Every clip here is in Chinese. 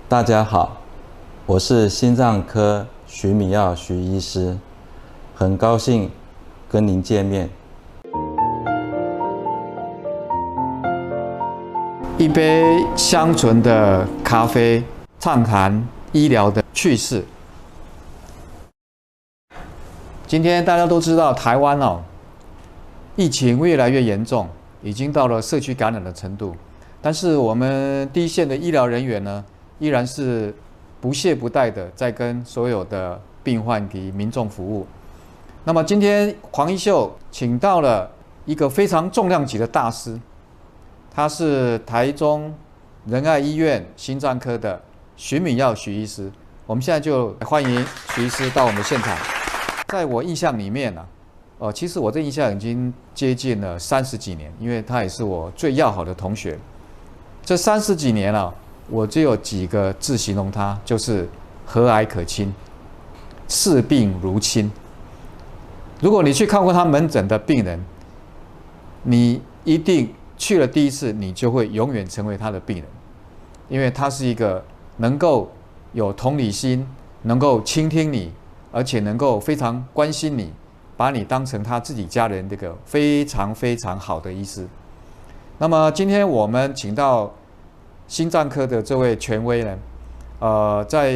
大家好，我是心脏科徐敏耀徐医师，很高兴跟您见面。一杯香醇的咖啡，畅谈医疗的趣事。今天大家都知道，台湾疫情越来越严重，已经到了社区感染的程度。但是我们第一线的医疗人员呢，依然是不懈不怠的在跟所有的病患及民众服务。那么今天黄医秀请到了一个非常重量级的大师，他是台中仁爱医院心脏科的徐敏耀徐医师。我们现在就欢迎徐医师到我们现场。在我印象里面其实我这印象已经接近了30几年，因为他也是我最要好的同学。这30几年我只有几个字形容他，就是和蔼可亲，视病如亲。如果你去看过他门诊的病人，你一定去了第一次，你就会永远成为他的病人，因为他是一个能够有同理心，能够倾听你，而且能够非常关心你，把你当成他自己家人，这个非常非常好的医师。那么今天我们请到心脏科的这位权威呢，在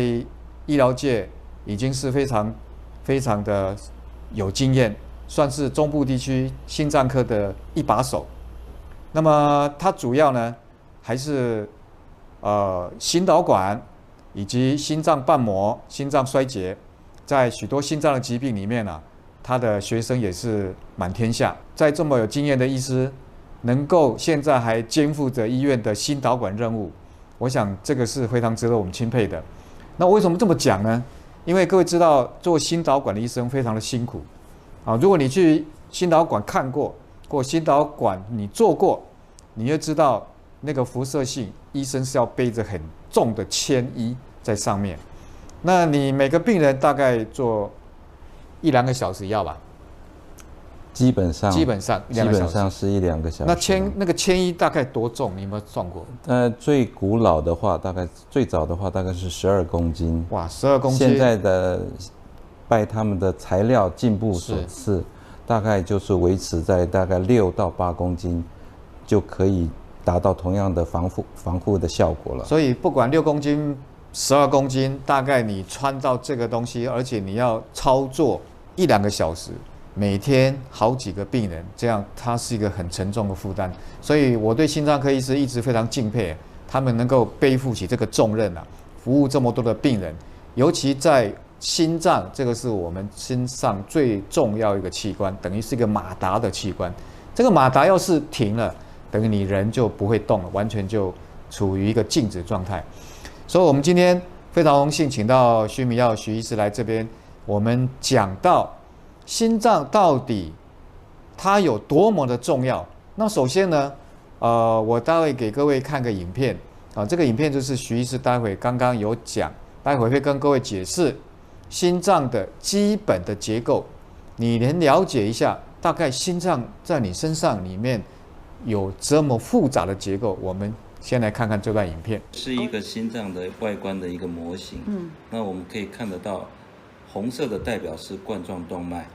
医疗界已经是非常非常的有经验，算是中部地区心脏科的一把手。那么他主要呢还是心导管以及心脏瓣膜、心脏衰竭，在许多心脏的疾病里面他的学生也是满天下。在这么有经验的医师，能够现在还肩负着医院的心导管任务，我想这个是非常值得我们钦佩的。那为什么这么讲呢？因为各位知道，做心导管的医生非常的辛苦如果你去心导管看过，或心导管你做过，你就知道那个辐射性，医生是要背着很重的铅衣在上面。那你每个病人大概做1-2个小时要吧？基本上1-2个小时是1-2个小时。那个铅衣大概多重？你有没有算过？最古老的话，最早的话大概是12公斤。哇，12公斤！现在的拜他们的材料进步所赐，大概就是维持在大概6到8公斤，就可以达到同样的防护的效果了。所以不管6公斤、12公斤，大概你穿到这个东西，而且你要操作1-2个小时。每天好几个病人，这样它是一个很沉重的负担，所以我对心脏科医师一直非常敬佩，他们能够背负起这个重任服务这么多的病人，尤其在心脏，这个是我们身上最重要一个器官，等于是一个马达的器官。这个马达要是停了，等于你人就不会动了，完全就处于一个静止状态。所以我们今天非常荣幸请到徐敏耀徐医师来这边，我们讲到心脏到底它有多么的重要？那首先呢，我待会给各位看个影片这个影片就是徐医师待会刚刚有讲，待会会跟各位解释心脏的基本的结构，你能了解一下，大概心脏在你身上里面有这么复杂的结构。我们先来看看这段影片，是一个心脏的外观的一个模型。那我们可以看得到，红色的代表是冠状动脉，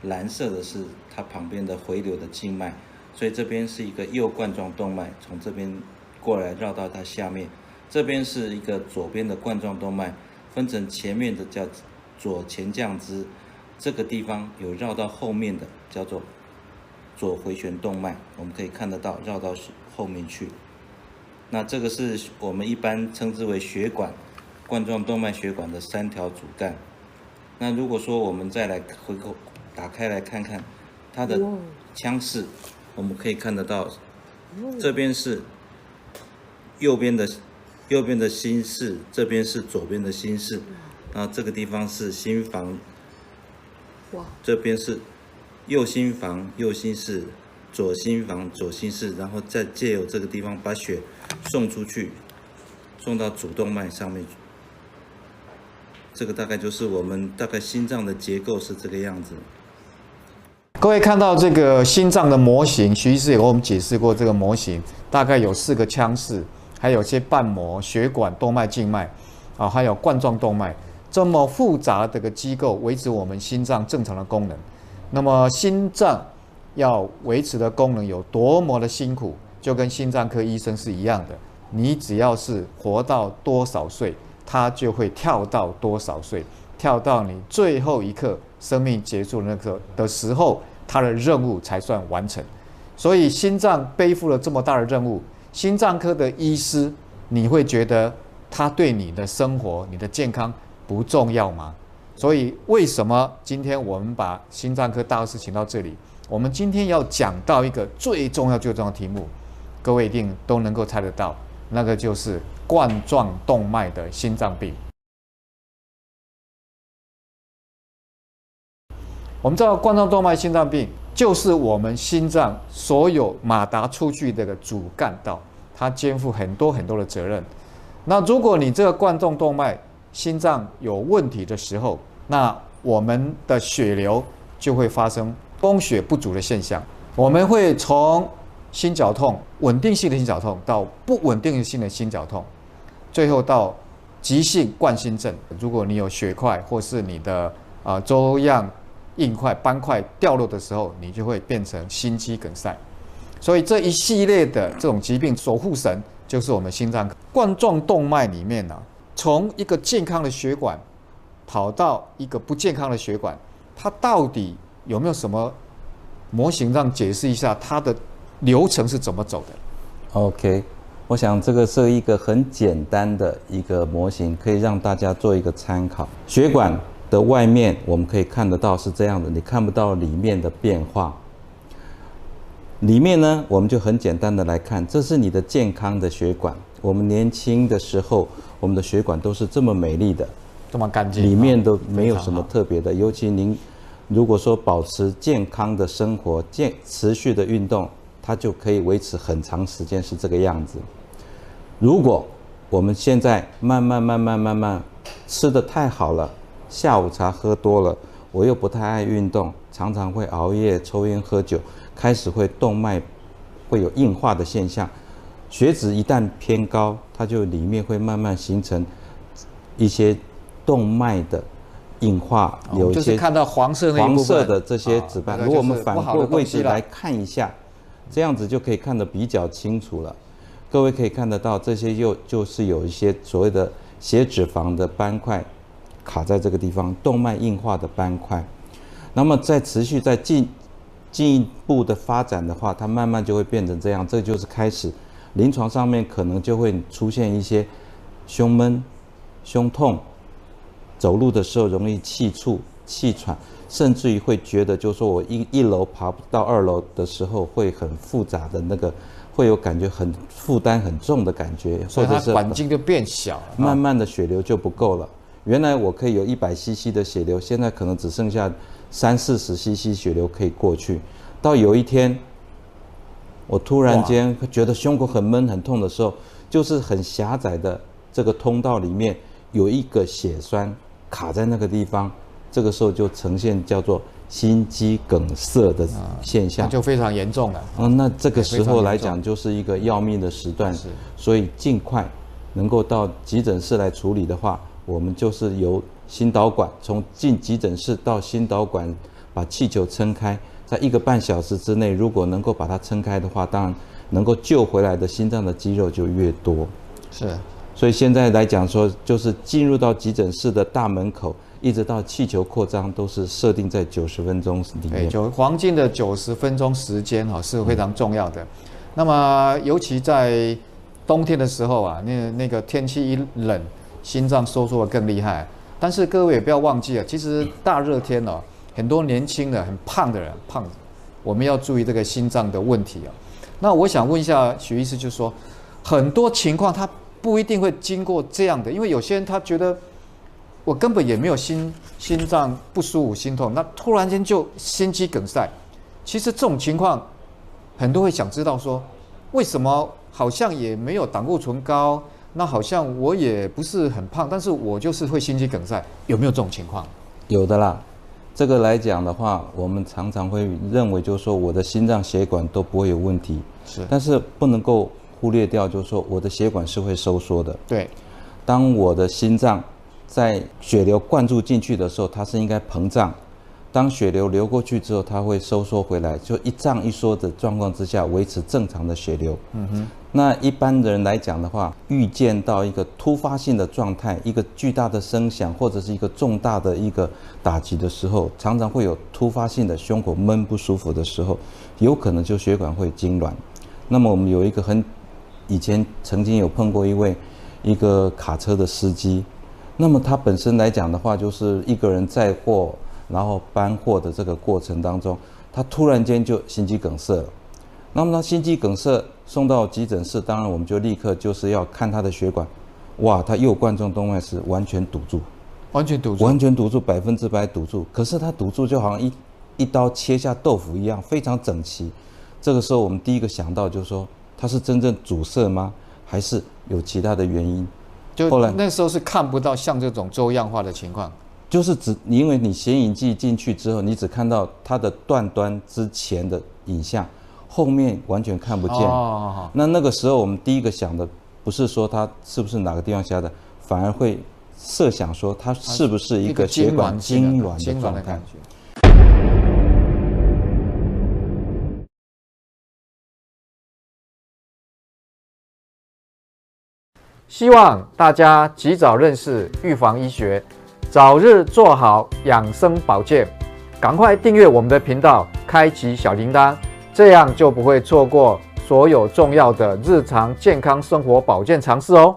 蓝色的是它旁边的回流的静脉，所以这边是一个右冠状动脉，从这边过来绕到它下面，这边是一个左边的冠状动脉，分成前面的叫左前降支，这个地方有绕到后面的叫做左回旋动脉，我们可以看得到绕到后面去。那这个是我们一般称之为血管，冠状动脉血管的3条主干。那如果说我们再来回头打开来看看它的腔室，我们可以看得到，这边是右边的心室，这边是左边的心室，然后这个地方是心房，这边是右心房、右心室，左心房、左心室，然后再借由这个地方把血送出去，送到主动脉上面去。这个大概就是我们大概心脏的结构是这个样子。各位看到这个心脏的模型，徐医师也给我们解释过，这个模型大概有4个腔室，还有些瓣膜、血管、动脉、静脉，啊，还有冠状动脉，这么复杂的个机构维持我们心脏正常的功能。那么心脏要维持的功能有多么的辛苦，就跟心脏科医生是一样的。你只要是活到多少岁，它就会跳到多少岁，跳到你最后一刻生命结束的那刻的时候，它的任务才算完成。所以心脏背负了这么大的任务，心脏科的医师，你会觉得他对你的生活、你的健康不重要吗？所以为什么今天我们把心脏科大师请到这里？我们今天要讲到一个最重要的题目，各位一定都能够猜得到，那个就是冠状动脉的心脏病。我们知道冠状动脉心脏病就是我们心脏所有马达出去的主干道，它肩负很多的责任。那如果你这个冠状动脉心脏有问题的时候，那我们的血流就会发生供血不足的现象。我们会从心绞痛、稳定性的心绞痛到不稳定性的心绞痛，最后到急性冠心症。如果你有血块或是你的粥样硬块、斑块掉落的时候，你就会变成心肌梗塞。所以这一系列的这种疾病守护神就是我们心脏科。冠状动脉里面呢，从一个健康的血管跑到一个不健康的血管，它到底有没有什么模型让解释一下它的流程是怎么走的 ？OK， 我想这个是一个很简单的一个模型，可以让大家做一个参考。血管的外面我们可以看得到是这样的，你看不到里面的变化。里面呢，我们就很简单的来看，这是你的健康的血管。我们年轻的时候，我们的血管都是这么美丽的，这么干净，里面都没有什么特别的。尤其您如果说保持健康的生活、持续的运动，它就可以维持很长时间是这个样子。如果我们现在慢慢吃得太好了，下午茶喝多了，我又不太爱运动，常常会熬夜、抽烟、喝酒，开始会动脉会有硬化的现象。血脂一旦偏高，它就里面会慢慢形成一些动脉的硬化，有一些就是看到黄色的这些脂斑。如果我们反过位置来看一下，这样子就可以看得比较清楚了。各位可以看得到，这些就是有一些所谓的血脂肪的斑块卡在这个地方，动脉硬化的斑块。那么再持续再进一步的发展的话，它慢慢就会变成这样，这就是开始。临床上面可能就会出现一些胸闷、胸痛，走路的时候容易气促、气喘，甚至于会觉得，就是说我一楼爬不到2楼的时候，会很复杂的那个，会有感觉很负担很重的感觉，或者是管径就变小了，慢慢的血流就不够了。原来我可以有100cc 的血流，现在可能只剩下30-40cc 血流可以过去。到有一天，我突然间觉得胸口很闷很痛的时候，就是很狭窄的这个通道里面有一个血栓卡在那个地方，这个时候就呈现叫做心肌梗塞的现象，就非常严重了。那这个时候来讲就是一个要命的时段，所以尽快能够到急诊室来处理的话，我们就是由心导管从进急诊室到心导管把气球撑开。在1个半小时之内，如果能够把它撑开的话，当然能够救回来的心脏的肌肉就越多。是，所以现在来讲说，就是进入到急诊室的大门口，一直到气球扩张，都是设定在90分钟里面。对，黄金的90分钟时间是非常重要的。那么尤其在冬天的时候啊，那个天气一冷，心脏收缩的更厉害。但是各位也不要忘记了，其实大热天很多年轻的很胖的人，我们要注意这个心脏的问题。那我想问一下许医师，就是说很多情况他不一定会经过这样的，因为有些人他觉得我根本也没有心脏不舒服、心痛，那突然间就心肌梗塞。其实这种情况，很多会想知道说，为什么好像也没有胆固醇高，那好像我也不是很胖，但是我就是会心肌梗塞，有没有这种情况？有的啦。这个来讲的话，我们常常会认为就是说我的心脏血管都不会有问题，但是不能够忽略掉，就是说我的血管是会收缩的。对，当我的心脏在血流灌注进去的时候，它是应该膨胀；当血流流过去之后，它会收缩回来，就一胀一缩的状况之下，维持正常的血流。那一般的人来讲的话，预见到一个突发性的状态，一个巨大的声响或者是一个重大的一个打击的时候，常常会有突发性的胸口闷不舒服的时候，有可能就血管会痉挛。那么我们有一个以前曾经有碰过一个卡车的司机，那么他本身来讲的话，就是一个人载货然后搬货的这个过程当中，他突然间就心肌梗塞了。那么他心肌梗塞送到急诊室，当然我们就立刻就是要看他的血管，哇，他右冠状动脉是完全堵住，完全堵住，100%堵住。可是他堵住就好像一刀切下豆腐一样，非常整齐。这个时候我们第一个想到就是说，他是真正阻塞吗？还是有其他的原因？就后来那时候是看不到像这种粥样化的情况，就是因为你显影剂进去之后，你只看到它的断端之前的影像，后面完全看不见。那个时候我们第一个想的不是说它是不是哪个地方狭窄，反而会设想说它是不是一个血管痉挛的状态。希望大家及早认识预防医学，早日做好养生保健。赶快订阅我们的频道，开启小铃铛，这样就不会错过所有重要的日常健康生活保健常识哦。